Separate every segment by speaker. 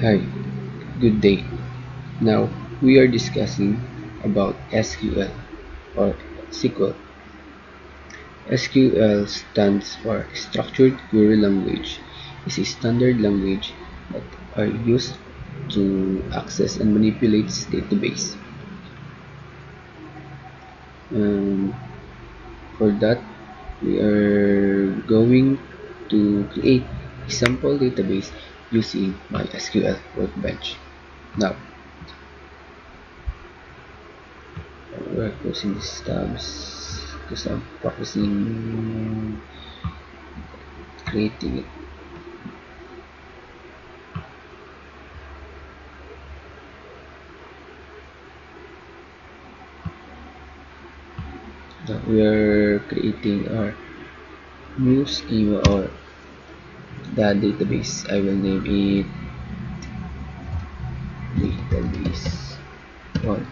Speaker 1: Hi, good day. Now we are discussing about SQL or SQL. SQL stands for Structured Query Language. It's a standard language that are used to access and manipulate database. Um, for that, we are going to create a sample database using MySQL Workbench. Now, we're closing these tabs because I'm practicing creating it. Now we are creating our new schema or the database. I will name it database 1,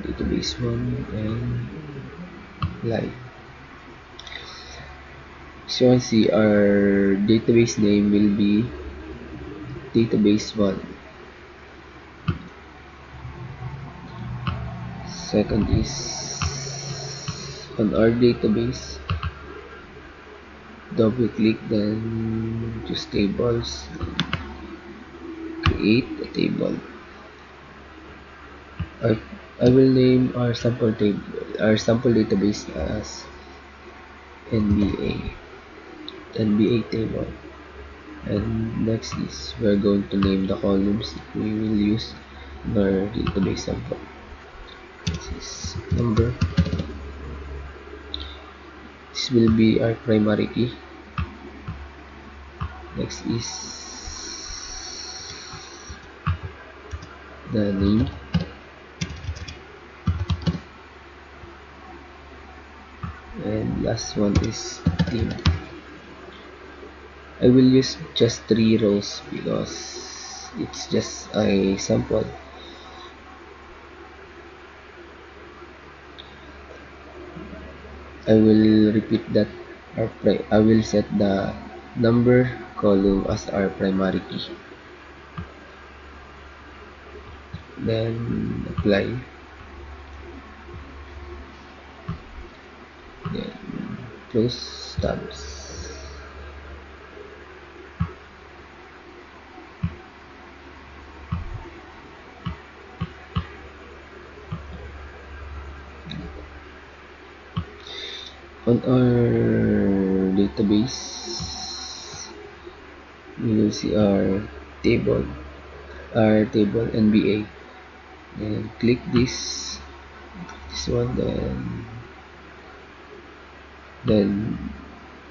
Speaker 1: database 1 and live. So you can see our database name will be database 1. Second is on our database, double click, then choose tables, create a table. I, I will name our sample database as NBA table. And next is we're going to name the columns we will use in our database sample. This is number. This will be our primary key. Next is the name, and last one is team. I will use just 3 rows because it's just a sample. I will repeat that. I will set the number column as our primary key. Then apply. Then close tabs. On our database, we will see our table NBA. Then click this one. Then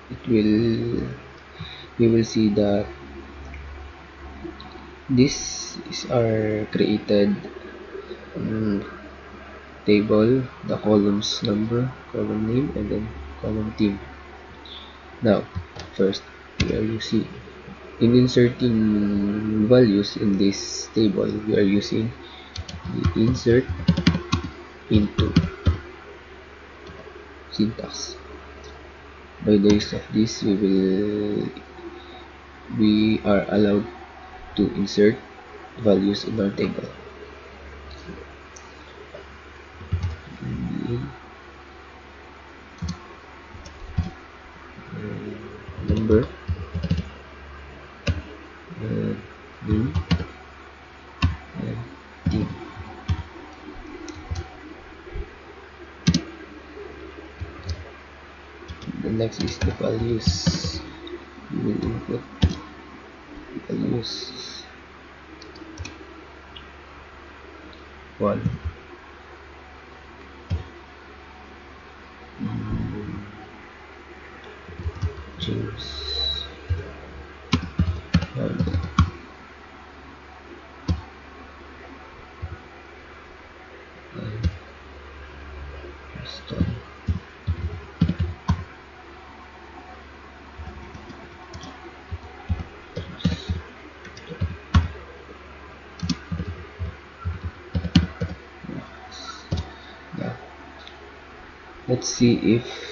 Speaker 1: it will we will see that this is our created um, table, the columns number, column name, and then column team. Now, first we are using in inserting values in this table. We are using the insert into syntax. By the use of this, we are allowed to insert values in our table. Number, name, and team. The next is the values. We will input values 1. James 1 and Preston. Now, let's see if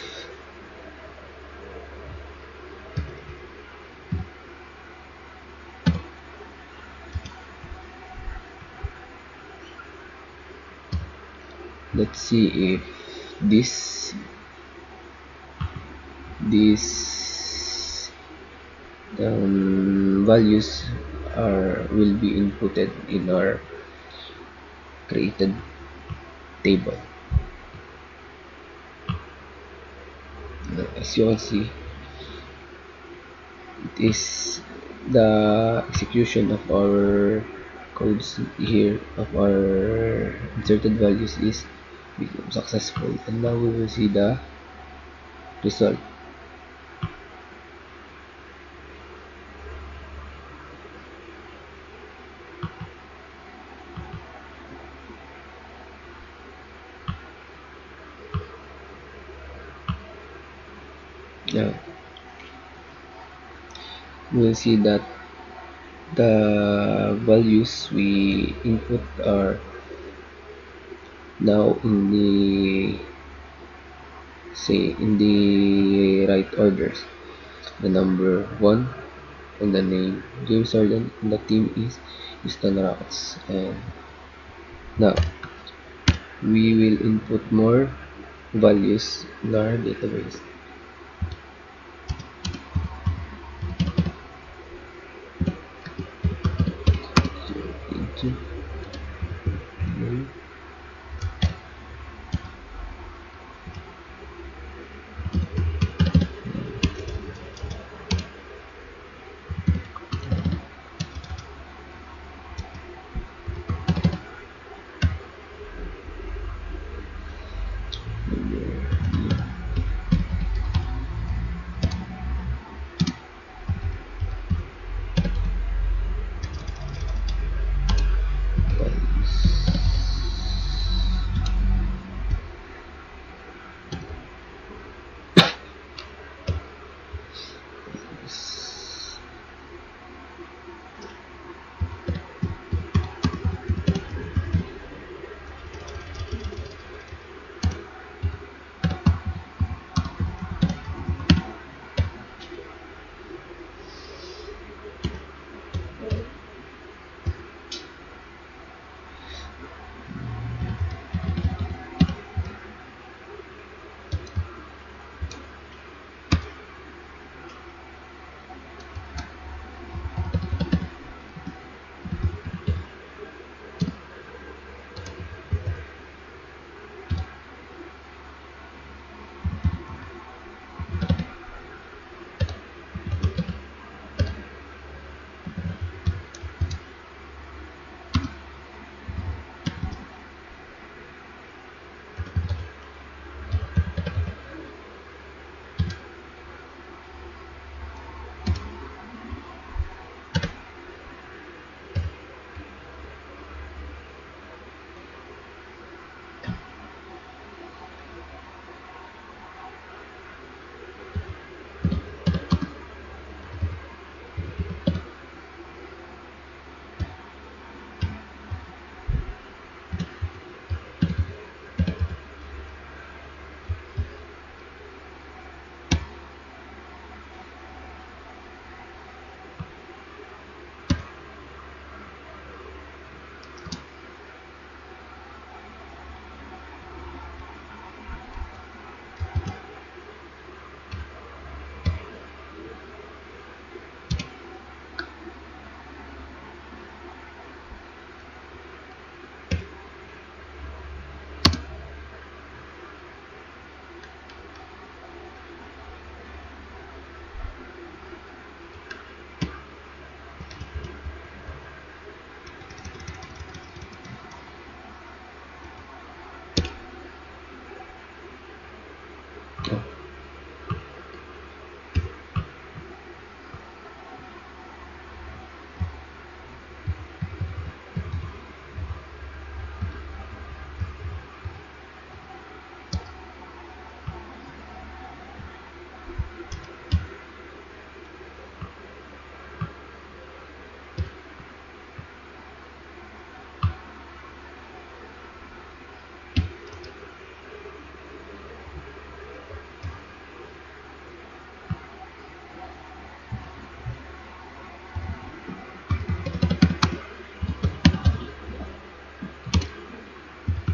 Speaker 1: let's see if these values are will be inputted in our created table. As you can see, it is the execution of our codes here of our inserted values is become successful, and now we will see the result. Now we will see that the values we input are now in the right orders. The number 1 and the name James Harden, and the team is Houston Rockets. And now we will input more values in our database. Into name.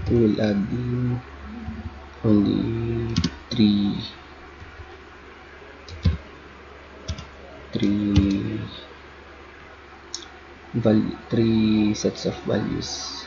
Speaker 1: We will add the only three three sets of values.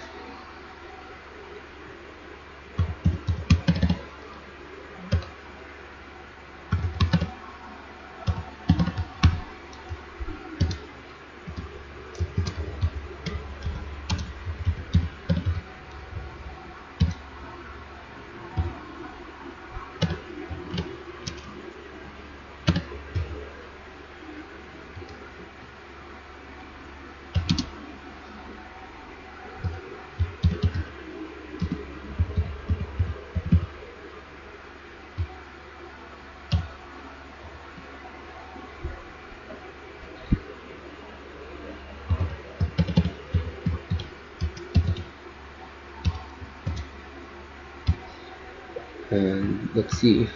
Speaker 1: And let's see if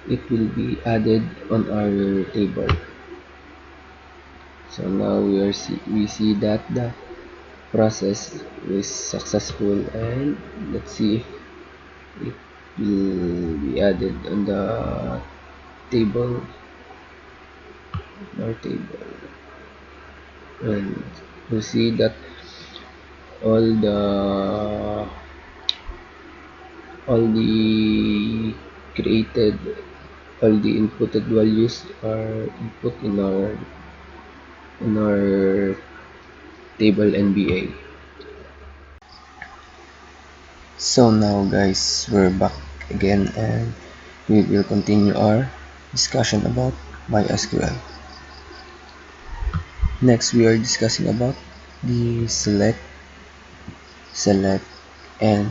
Speaker 1: it will be added on our table. So now we see that the process is successful, and let's see if it will be added on the table, our table. And we see that all the all the created all the inputted values are input in our table NBA. So now guys, we're back again, and we will continue our discussion about MySQL. Next, we are discussing about the select, and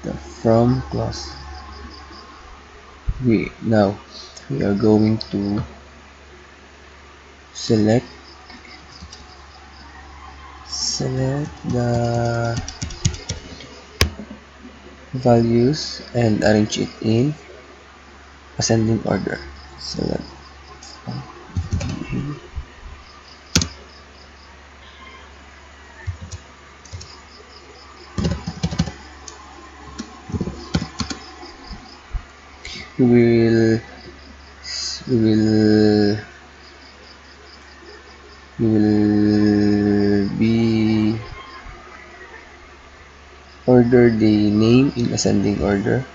Speaker 1: the from clause. Now we are going to select the values and arrange it in ascending order. Select. We will we will we will be order the name in ascending order.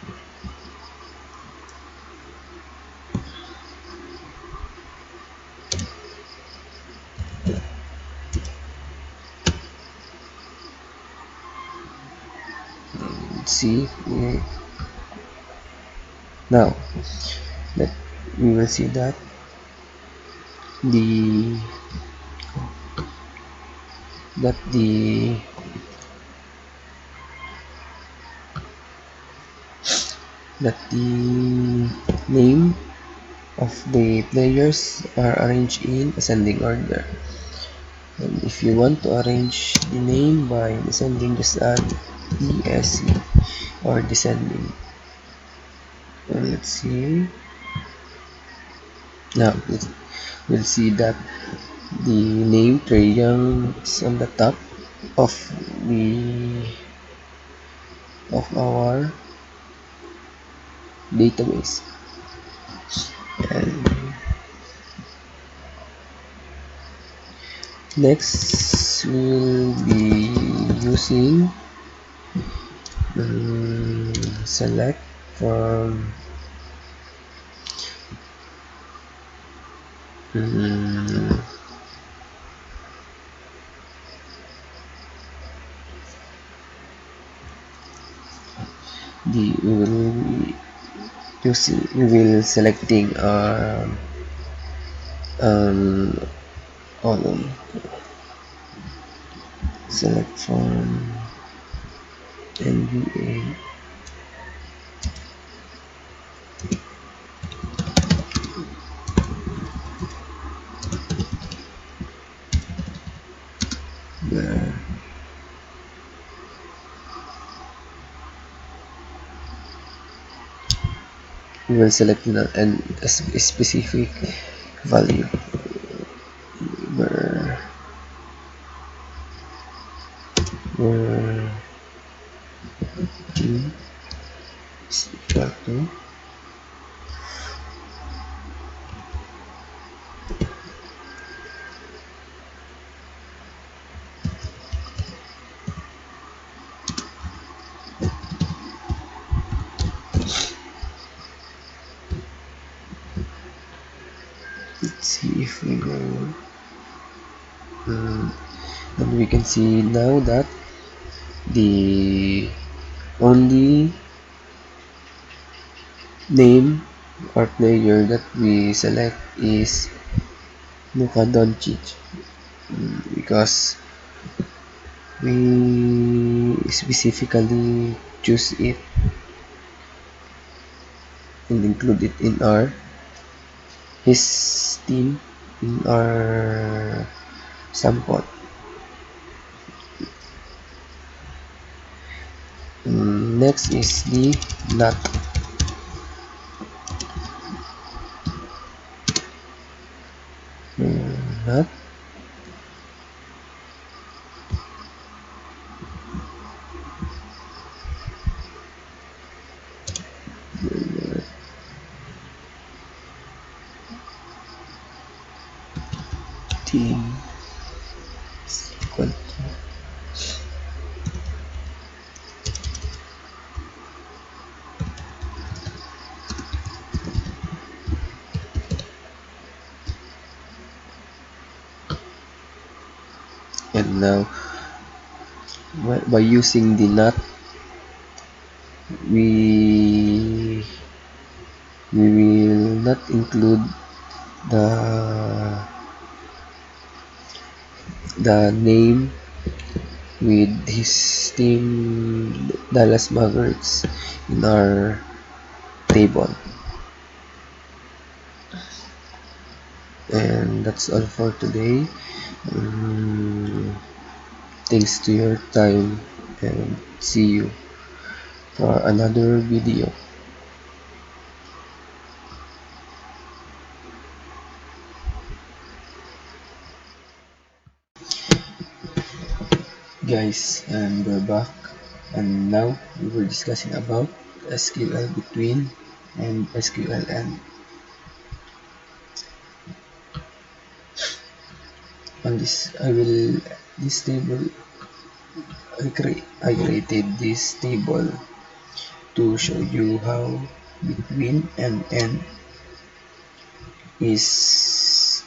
Speaker 1: Let's see. Now that we will see that the that the that the name of the players are arranged in ascending order. And if you want to arrange the name by descending, just add ESC or descending. And let's see. Now we'll see that the name Trey Young is on the top of the of our database. And next we'll be using select from we will selecting um, column. Select from NBA. Where we will select a specific value where t is equal Okay. Let's see if we go. Mm, and we can see now that the only name or player that we select is Luka Doncic, because we specifically choose it and include it in our his team in our sample. Next is the not. Not team is equal to, and now by using the not, we we will not include the name with his team Dallas Mavericks in our table. And that's all for today. Thanks to your time, and see you for another video. Guys, and we're back, and now we were discussing about SQL between and SQLN. On this, this table, I created this table to show you how between and n is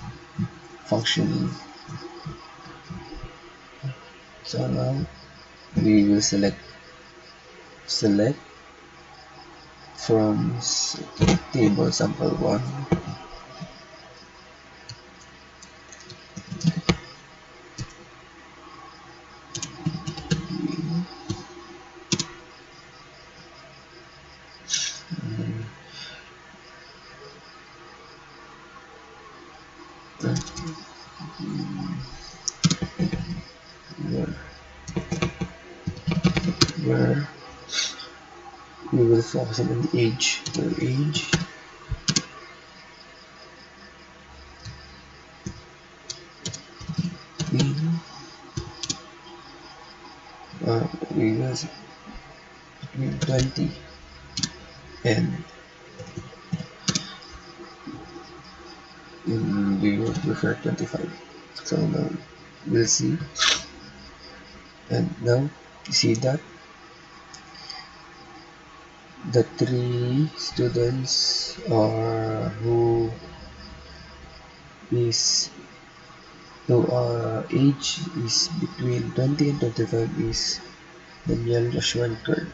Speaker 1: functioning. So now we will select from table sample 1, where, where we will focus on the age, where age in we will between 20 and we will prefer 25. So now we'll see, and now you see that the three students or is who age is between 20 and 25 is Daniel, Joshua, and Kurt.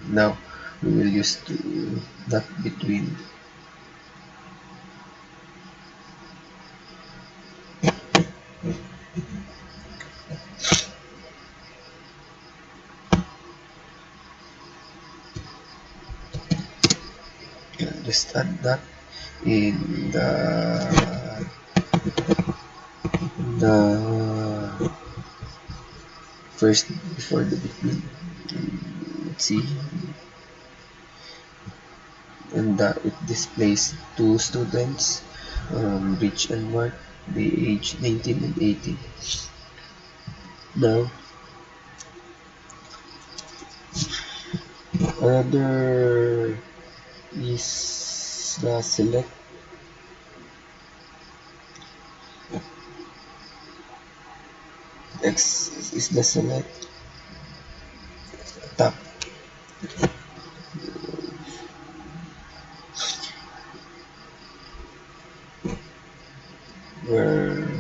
Speaker 1: Now we will use that between. Just add that in the first before the between. Let's see, and it displays two students, Rich and Mark, they age 19 and 18. Now another is the select X is the select top where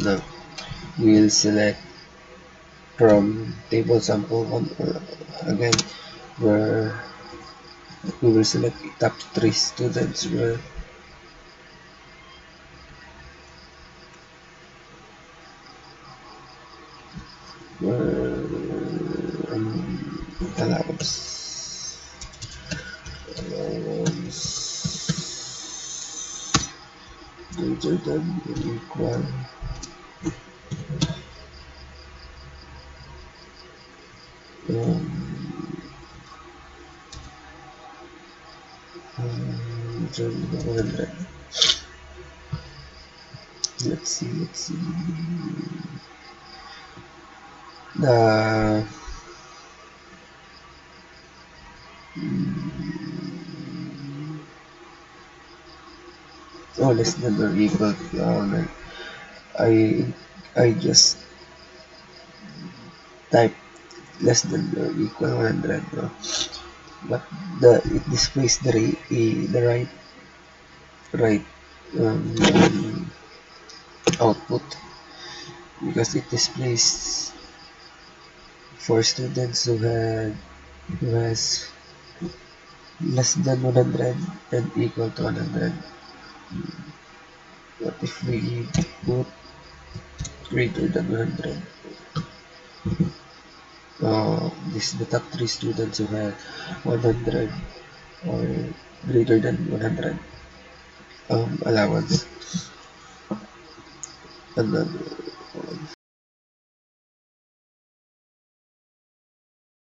Speaker 1: no, we'll select from table sample one again where we will select top three students where allowance greater than or equal greater than 100. Let's see the less than or equal I I just type less than or equal 100, no? But it displays the right output because it displays for students who has less than 100 and equal to 100. But if we put greater than 100, this is the top three students who have 100 or greater than 100 allowance. And then